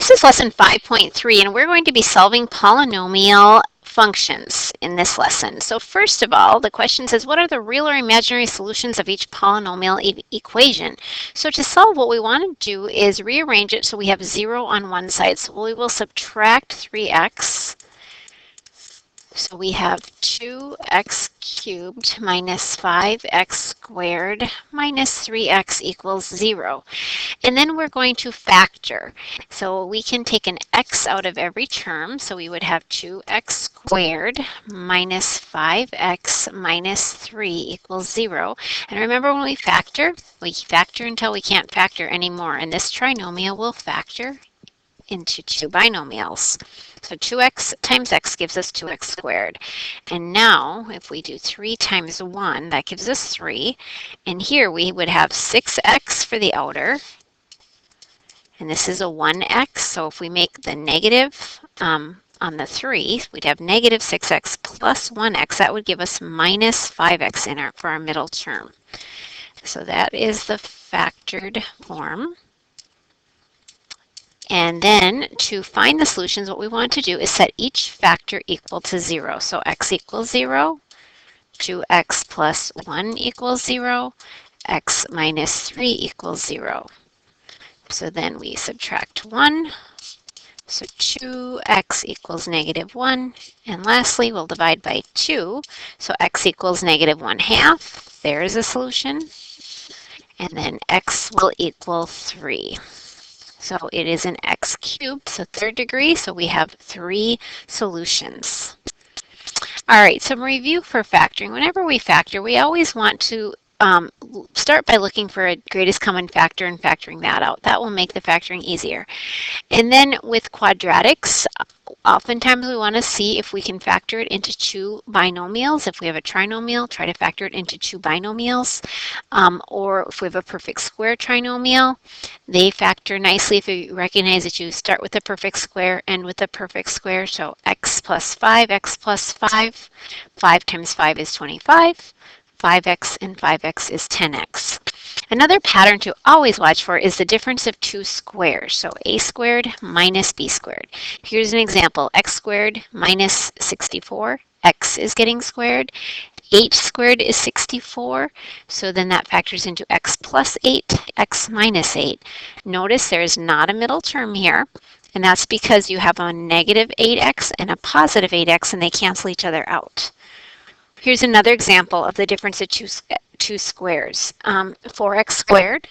This is lesson 5.3, and we're going to be solving polynomial functions in this lesson. So first of all, the question says, what are the real or imaginary solutions of each polynomial equation? So to solve, what we want to do is rearrange it so we have 0 on one side. So we will subtract 3x. So we have 2x cubed minus 5x squared minus 3x equals 0. And then we're going to factor. So we can take an x out of every term. So we would have 2x squared minus 5x minus 3 equals 0. And remember, when we factor until we can't factor anymore. And this trinomial will factor into two binomials. So 2x times x gives us 2x squared. And now, if we do 3 times 1, that gives us 3. And here we would have 6x for the outer. And this is a 1x. So if we make the negative on the 3, we'd have negative 6x plus 1x. That would give us minus 5x for our middle term. So that is the factored form. And then to find the solutions, what we want to do is set each factor equal to 0. So x equals 0, 2x plus 1 equals 0, x minus 3 equals 0. So then we subtract 1. So 2x equals negative 1. And lastly, we'll divide by 2. So x equals negative 1/2. There's a solution. And then x will equal 3. So it is an x cubed, so third degree, so we have 3 solutions. All right, some review for factoring. Whenever we factor, we always want to start by looking for a greatest common factor and factoring that out. That will make the factoring easier. And then with quadratics, oftentimes we want to see if we can factor it into 2 binomials. If we have a trinomial, try to factor it into 2 binomials. Or if we have a perfect square trinomial, they factor nicely if you recognize that you start with a perfect square, end with a perfect square. So x plus 5, x plus 5. 5 times 5 is 25. 5x and 5x is 10x. Another pattern to always watch for is the difference of 2 squares. So a squared minus b squared. Here's an example. X squared minus 64. X is getting squared. 8 squared is 64. So then that factors into x plus 8, x minus 8. Notice there is not a middle term here. And that's because you have a negative 8x and a positive 8x, and they cancel each other out. Here's another example of the difference of two squares. 4x squared,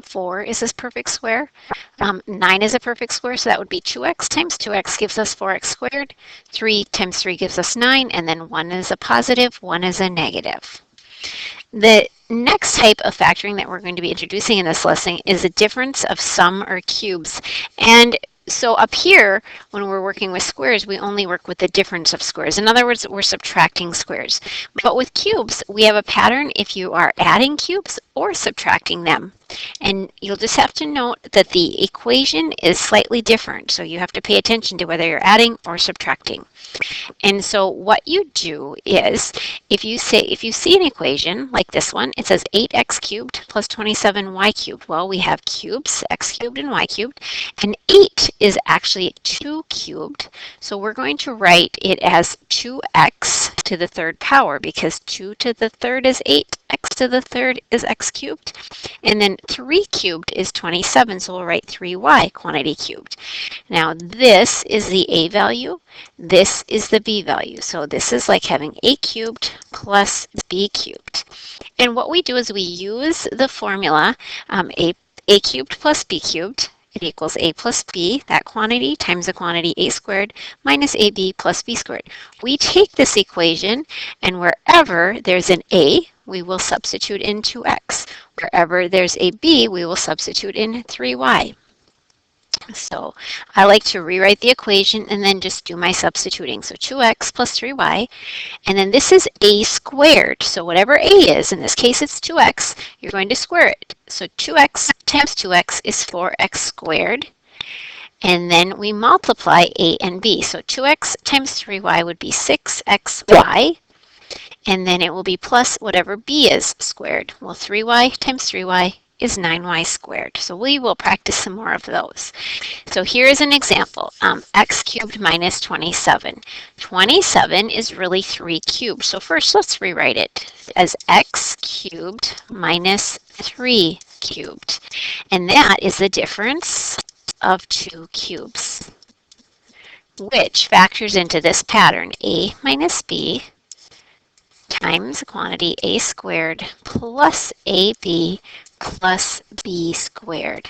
4 is this perfect square. 9 is a perfect square, so that would be 2x times 2x gives us 4x squared. 3 times 3 gives us 9, and then 1 is a positive, 1 is a negative. The next type of factoring that we're going to be introducing in this lesson is the difference of sum or cubes. And so up here, when we're working with squares, we only work with the difference of squares. In other words, we're subtracting squares. But with cubes, we have a pattern if you are adding cubes or subtracting them. And you'll just have to note that the equation is slightly different. So you have to pay attention to whether you're adding or subtracting. And so what you do is, if you see an equation like this one, it says 8x cubed plus 27y cubed. Well, we have cubes, x cubed and y cubed, and 8 is actually 2 cubed. So we're going to write it as 2x to the third power, because 2 to the third is 8, x to the third is x cubed, and then 3 cubed is 27, so we'll write 3y quantity cubed. Now this is the a value, this is the b value. So this is like having a cubed plus b cubed. And what we do is we use the formula a cubed plus b cubed. It equals a plus b, that quantity, times the quantity a squared minus ab plus b squared. We take this equation, and wherever there's an a, we will substitute in 2x. Wherever there's a b, we will substitute in 3y. So I like to rewrite the equation and then just do my substituting. So 2x plus 3y, and then this is a squared. So whatever a is, in this case it's 2x, you're going to square it. So 2x times 2x is 4x squared. And then we multiply a and b. So 2x times 3y would be 6xy. And then it will be plus whatever b is squared. Well, 3y times 3y is 9y squared. So we will practice some more of those. So here's an example, x cubed minus 27. 27 is really 3 cubed. So first let's rewrite it as x cubed minus 3 cubed. And that is the difference of 2 cubes, which factors into this pattern, a minus b times the quantity a squared plus ab plus b squared.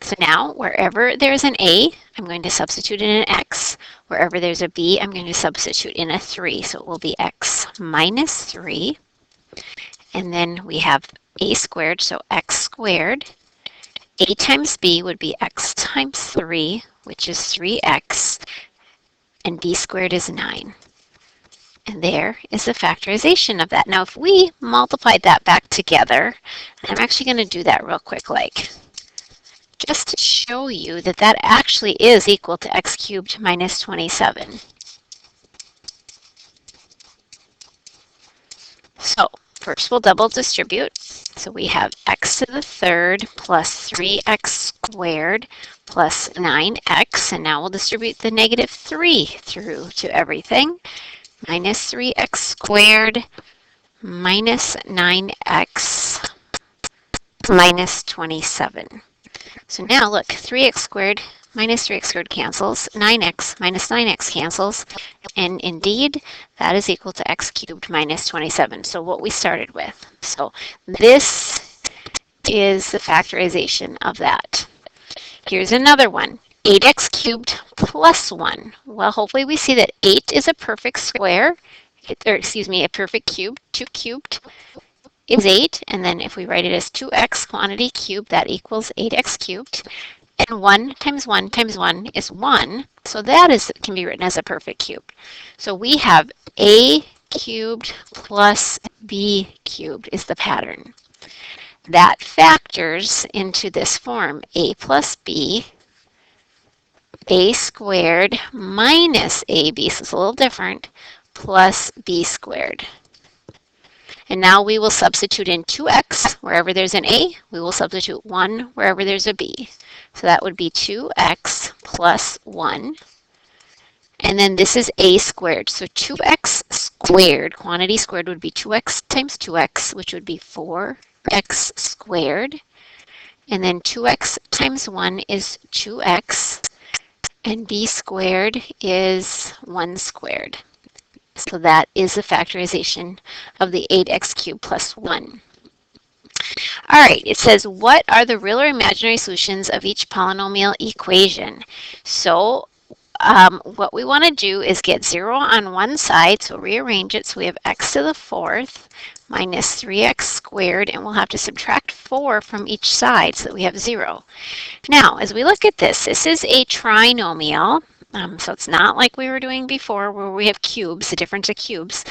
So now, wherever there's an a, I'm going to substitute in an x. Wherever there's a b, I'm going to substitute in a 3. So it will be x minus 3. And then we have a squared, so x squared. A times b would be x times 3, which is 3x. And b squared is 9. And there is the factorization of that. Now, if we multiplied that back together, I'm actually going to do that real quick, just to show you that that actually is equal to x cubed minus 27. So first we'll double distribute. So we have x to the third plus 3x squared plus 9x. And now we'll distribute the negative 3 through to everything. Minus 3x squared minus 9x minus 27. So now look, 3x squared minus 3x squared cancels, 9x minus 9x cancels, and indeed that is equal to x cubed minus 27. So what we started with. So this is the factorization of that. Here's another one, 8x cubed plus 1. Well, hopefully we see that 8 is a perfect square, or excuse me, a perfect cube. 2 cubed is 8, and then if we write it as 2x quantity cubed, that equals 8x cubed. And 1 times 1 times 1 is 1, so that can be written as a perfect cube. So we have a cubed plus b cubed is the pattern. That factors into this form, a plus b, a squared minus ab, so it's a little different, plus b squared. And now we will substitute in 2x wherever there's an a. We will substitute 1 wherever there's a b. So that would be 2x plus 1. And then this is a squared. So 2x squared, quantity squared, would be 2x times 2x, which would be 4x squared. And then 2x times 1 is 2x. And b squared is 1 squared. So that is the factorization of the 8x cubed plus 1. All right, it says, what are the real or imaginary solutions of each polynomial equation? So what we want to do is get 0 on one side, so rearrange it. So we have x to the fourth minus 3x squared, and we'll have to subtract 4 from each side so that we have 0. Now, as we look at this is a trinomial. So it's not like we were doing before where we have cubes, the difference of cubes,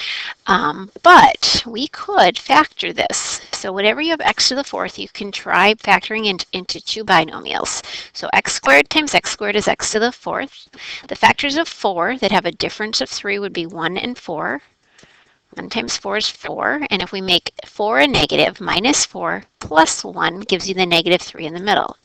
but we could factor this. So whenever you have x to the fourth, you can try factoring into two binomials. So x squared times x squared is x to the fourth. The factors of 4 that have a difference of 3 would be 1 and 4. 1 times 4 is 4, and if we make 4 a negative, minus 4 plus 1 gives you the negative 3 in the middle.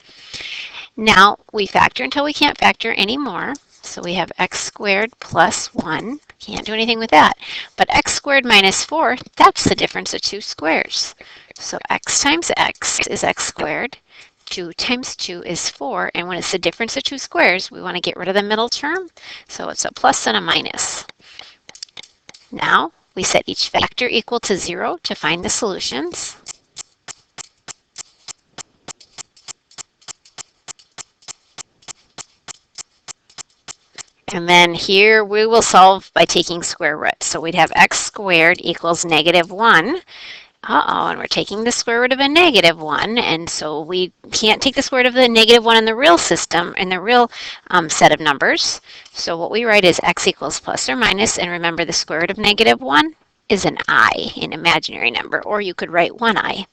Now we factor until we can't factor anymore. So we have x squared plus 1. Can't do anything with that. But x squared minus 4, that's the difference of two squares. So x times x is x squared. 2 times 2 is 4. And when it's the difference of two squares, we want to get rid of the middle term. So it's a plus and a minus. Now we set each factor equal to 0 to find the solutions. And then here we will solve by taking square roots. So we'd have x squared equals negative 1. And we're taking the square root of a negative 1. And so we can't take the square root of the negative 1 in the real system, in the real set of numbers. So what we write is x equals plus or minus. And remember, the square root of negative 1 is an I, an imaginary number. Or you could write 1i.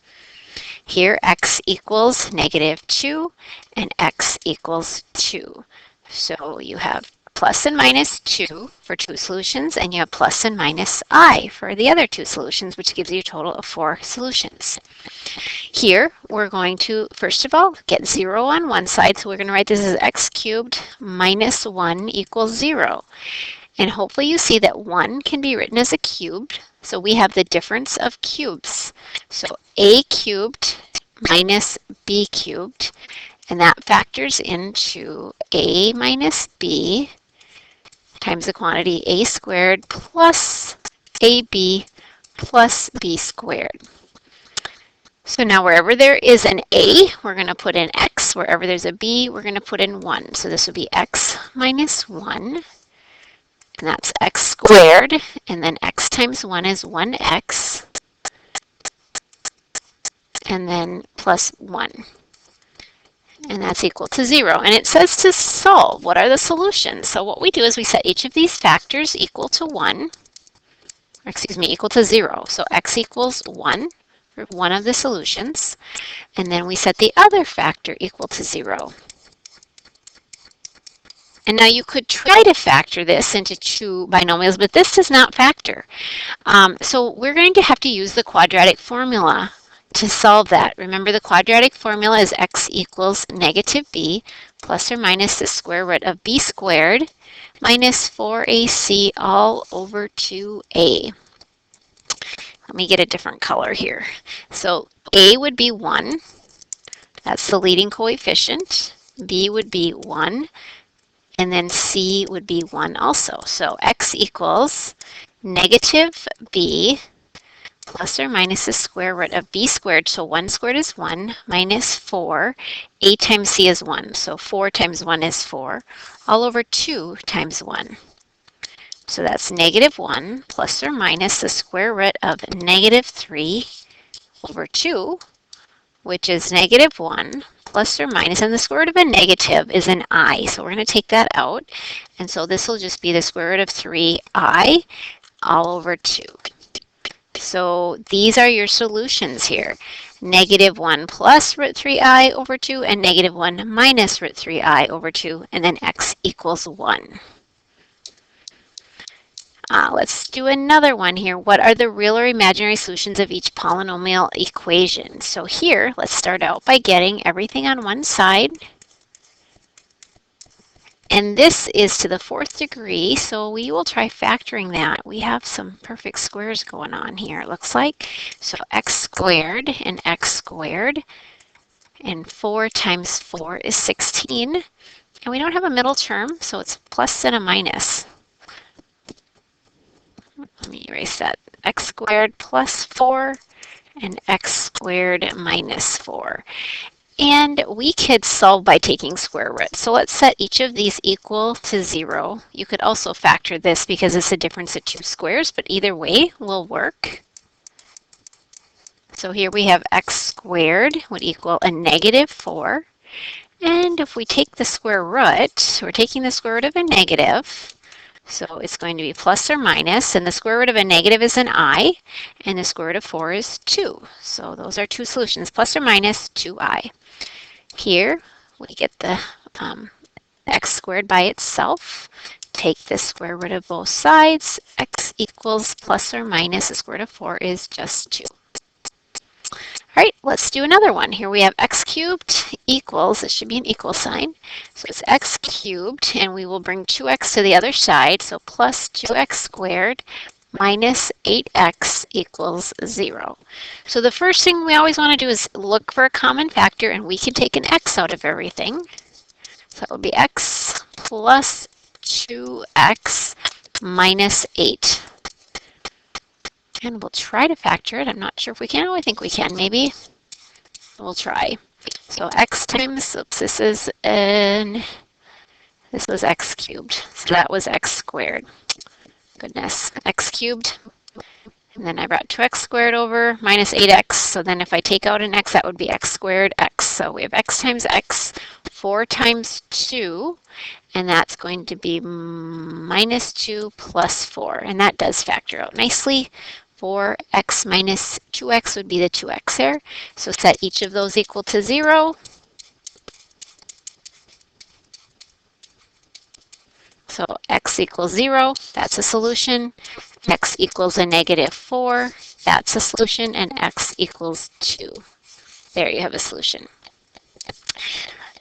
Here, x equals negative 2 and x equals 2. So you have plus and minus 2 for 2 solutions, and you have plus and minus I for the other 2 solutions, which gives you a total of 4 solutions. Here, we're going to, first of all, get 0 on one side, so we're going to write this as x cubed minus 1 equals 0. And hopefully you see that 1 can be written as a cubed, so we have the difference of cubes. So a cubed minus b cubed, and that factors into a minus b times the quantity a squared plus ab plus b squared. So now wherever there is an a, we're going to put in x. Wherever there's a b, we're going to put in 1. So this would be x minus 1, and that's x squared, and then x times 1 is 1x, and then plus 1. And that's equal to 0. And it says to solve. What are the solutions? So what we do is we set each of these factors equal to 1, or excuse me, equal to 0. So x equals 1 for one of the solutions. And then we set the other factor equal to 0. And now you could try to factor this into 2 binomials, but this does not factor. So we're going to have to use the quadratic formula to solve that. Remember, the quadratic formula is x equals negative b plus or minus the square root of b squared minus 4ac all over 2a. Let me get a different color here. So a would be 1. That's the leading coefficient. B would be 1. And then c would be 1 also. So x equals negative b plus or minus the square root of b squared, so 1 squared is 1, minus 4, a times c is 1, so 4 times 1 is 4, all over 2 times 1. So that's negative 1 plus or minus the square root of negative 3 over 2, which is negative 1 plus or minus, and the square root of a negative is an I, so we're going to take that out, and so this will just be the square root of 3i all over 2. So these are your solutions here. Negative 1 plus root 3i over 2 and negative 1 minus root 3i over 2, and then x equals 1. Let's do another one here. What are the real or imaginary solutions of each polynomial equation? So here, let's start out by getting everything on one side. And this is to the 4th degree, so we will try factoring that. We have some perfect squares going on here, it looks like. So x squared, and 4 times 4 is 16. And we don't have a middle term, so it's plus and a minus. Let me erase that. X squared plus 4, and x squared minus 4. And we could solve by taking square roots. So let's set each of these equal to 0. You could also factor this because it's a difference of 2 squares, but either way will work. So here we have x squared would equal a negative 4. And if we take the square root, we're taking the square root of a negative. So it's going to be plus or minus, and the square root of a negative is an I, and the square root of 4 is 2. So those are 2 solutions, plus or minus 2i. Here, we get the x squared by itself. Take the square root of both sides. X equals plus or minus the square root of 4 is just 2. All right, let's do another one. Here we have x cubed equals, it should be an equal sign. So it's x cubed, and we will bring 2x to the other side. So plus 2x squared minus 8x equals 0. So the first thing we always want to do is look for a common factor, and we can take an x out of everything. So that will be x plus 2x minus 8. And we'll try to factor it. I'm not sure if we can. Oh, I think we can, maybe. We'll try. So x times, oops, this was x cubed. So that was x squared. Goodness, x cubed. And then I brought 2x squared over minus 8x. So then if I take out an x, that would be x squared x. So we have x times x, 4 times 2. And that's going to be minus 2 plus 4. And that does factor out nicely. 4x minus 2x would be the 2x there. So set each of those equal to 0. So x equals 0, that's a solution. X equals a negative 4, that's a solution. And x equals 2. There you have a solution.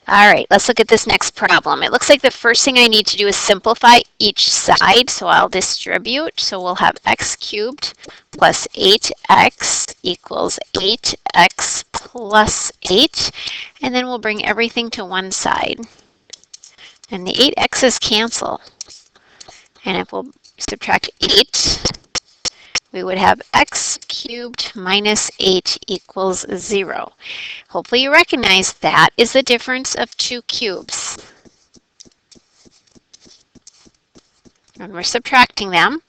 All right, let's look at this next problem. It looks like the first thing I need to do is simplify each side, so I'll distribute. So we'll have x cubed plus 8x equals 8x plus 8, and then we'll bring everything to one side. And the 8x's cancel. And if we'll subtract 8, we would have x cubed minus 8 equals 0. Hopefully you recognize that is the difference of two cubes. And we're subtracting them.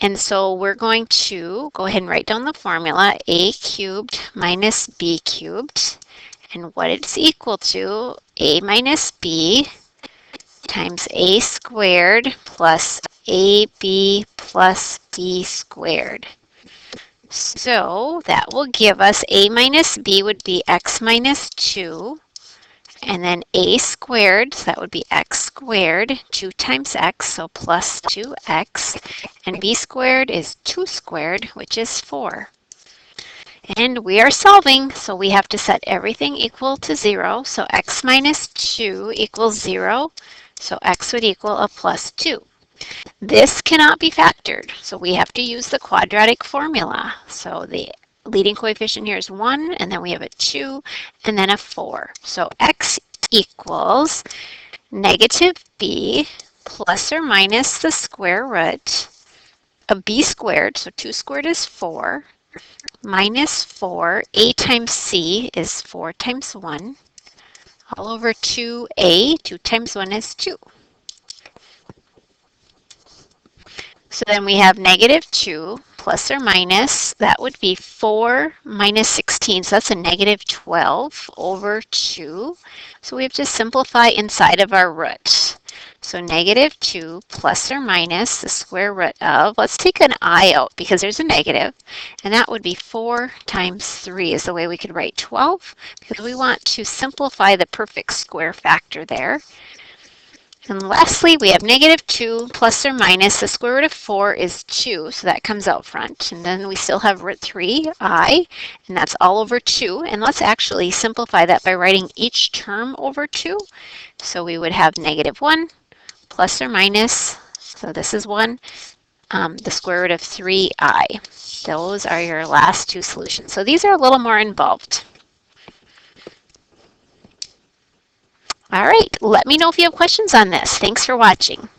And so we're going to go ahead and write down the formula, a cubed minus b cubed. And what it's equal to, a minus b times a squared plus ab plus b squared. So that will give us a minus b would be x minus 2, and then a squared, so that would be x squared, 2 times x, so plus 2x, and b squared is 2 squared, which is 4. And we are solving, so we have to set everything equal to 0, so x minus 2 equals 0, so x would equal a plus 2. This cannot be factored, so we have to use the quadratic formula. So the leading coefficient here is 1, and then we have a 2, and then a 4. So x equals negative b plus or minus the square root of b squared, so 2 squared is 4, minus 4, a times c is 4 times 1, all over 2a, 2 times 1 is 2. So then we have negative 2 plus or minus, that would be 4 minus 16, so that's a negative 12 over 2. So we have to simplify inside of our roots. So negative 2 plus or minus the square root of, let's take an I out because there's a negative, and that would be 4 times 3 is the way we could write 12, because we want to simplify the perfect square factor there. And lastly, we have negative 2 plus or minus, the square root of 4 is 2, so that comes out front. And then we still have root 3i, and that's all over 2. And let's actually simplify that by writing each term over 2. So we would have negative 1 plus or minus, so this is 1, the square root of 3i. Those are your last two solutions. So these are a little more involved. All right, let me know if you have questions on this. Thanks for watching.